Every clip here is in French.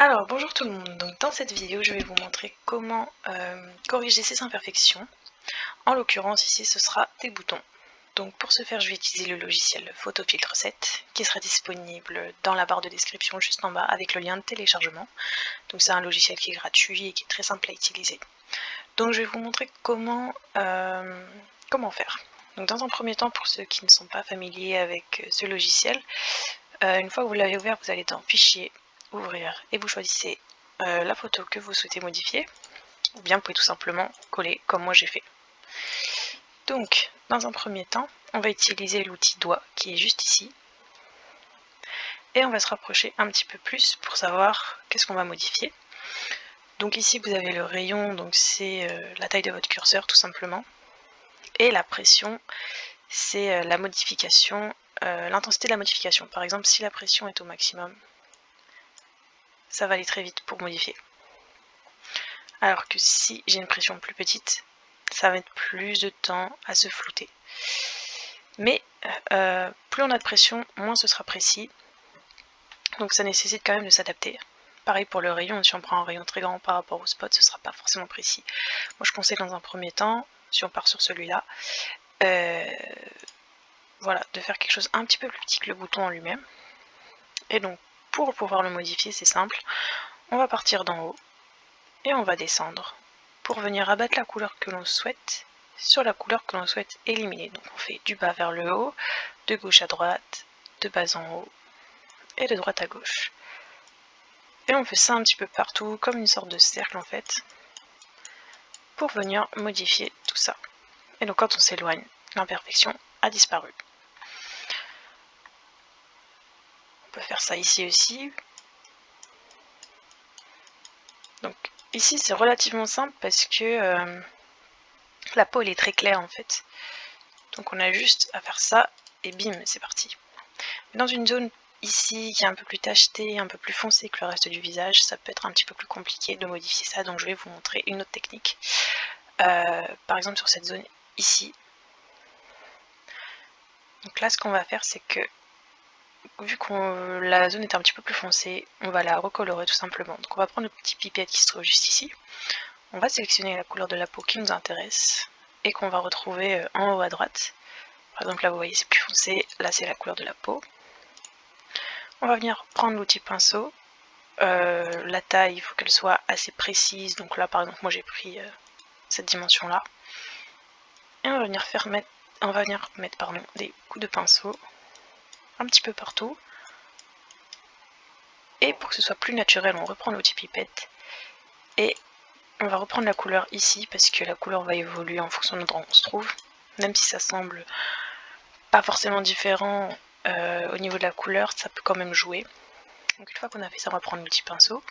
Alors bonjour tout le monde, donc dans cette vidéo je vais vous montrer comment corriger ces imperfections. En l'occurrence ici ce sera des boutons. Donc pour ce faire je vais utiliser le logiciel PhotoFiltre 7 qui sera disponible dans la barre de description juste en bas avec le lien de téléchargement. Donc c'est un logiciel qui est gratuit et qui est très simple à utiliser. Donc je vais vous montrer comment faire. Donc dans un premier temps, pour ceux qui ne sont pas familiers avec ce logiciel, une fois que vous l'avez ouvert, vous allez dans Fichier, Ouvrir, et vous choisissez la photo que vous souhaitez modifier, ou bien vous pouvez tout simplement coller comme moi j'ai fait. Donc dans un premier temps, on va utiliser l'outil doigt qui est juste ici, et on va se rapprocher un petit peu plus pour savoir qu'est-ce qu'on va modifier. Donc ici vous avez le rayon, donc c'est la taille de votre curseur tout simplement, et la pression c'est la modification, l'intensité de la modification. Par exemple si la pression est au maximum, ça va aller très vite pour modifier. Alors que si j'ai une pression plus petite, ça va mettre plus de temps à se flouter. Mais plus on a de pression, moins ce sera précis. Donc ça nécessite quand même de s'adapter. Pareil pour le rayon, si on prend un rayon très grand par rapport au spot, ce ne sera pas forcément précis. Moi je conseille dans un premier temps, si on part sur celui-là, voilà, de faire quelque chose un petit peu plus petit que le bouton en lui-même. Et donc pour pouvoir le modifier, c'est simple, on va partir d'en haut et on va descendre pour venir abattre la couleur que l'on souhaite sur la couleur que l'on souhaite éliminer. Donc on fait du bas vers le haut, de gauche à droite, de bas en haut et de droite à gauche. Et on fait ça un petit peu partout, comme une sorte de cercle en fait, pour venir modifier tout ça. Et donc quand on s'éloigne, l'imperfection a disparu. On peut faire ça ici aussi. Donc ici c'est relativement simple parce que la peau elle est très claire en fait. Donc on a juste à faire ça et bim, c'est parti. Dans une zone ici qui est un peu plus tachetée, un peu plus foncée que le reste du visage, ça peut être un petit peu plus compliqué de modifier ça, donc je vais vous montrer une autre technique. Par exemple sur cette zone ici. Donc là ce qu'on va faire c'est que, vu que la zone est un petit peu plus foncée, on va la recolorer tout simplement. Donc on va prendre le petit pipette qui se trouve juste ici. On va sélectionner la couleur de la peau qui nous intéresse et qu'on va retrouver en haut à droite. Par exemple là vous voyez c'est plus foncé, là c'est la couleur de la peau. On va venir prendre l'outil pinceau. La taille, il faut qu'elle soit assez précise. Donc là par exemple moi j'ai pris cette dimension là. Et on va venir mettre des coups de pinceau un petit peu partout. Et pour que ce soit plus naturel, on reprend l'outil pipette. Et on va reprendre la couleur ici parce que la couleur va évoluer en fonction de l'endroit où on se trouve. Même si ça semble pas forcément différent au niveau de la couleur, ça peut quand même jouer. Donc une fois qu'on a fait ça, on va prendre l'outil pinceau.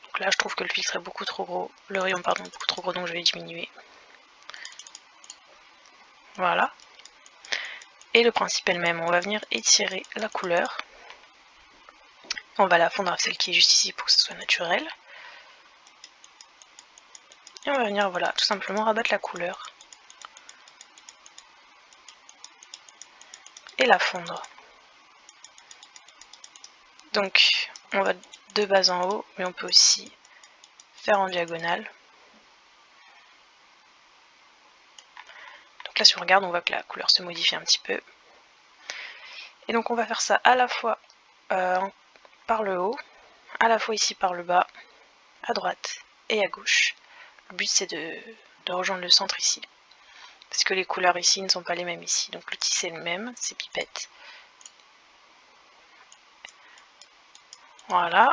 Donc là je trouve que le filtre est beaucoup trop gros, le rayon pardon beaucoup trop gros, donc je vais diminuer. Voilà. Et le principe est le même, on va venir étirer la couleur. On va la fondre à celle qui est juste ici pour que ce soit naturel. Et on va venir voilà, tout simplement rabattre la couleur. Et la fondre. Donc on va de bas en haut, mais on peut aussi faire en diagonale. Donc là si on regarde, on voit que la couleur se modifie un petit peu. Et donc on va faire ça à la fois par le haut, à la fois ici par le bas, à droite et à gauche. Le but c'est de rejoindre le centre ici. Parce que les couleurs ici ne sont pas les mêmes ici. Donc l'outil c'est le même, c'est pipette. Voilà.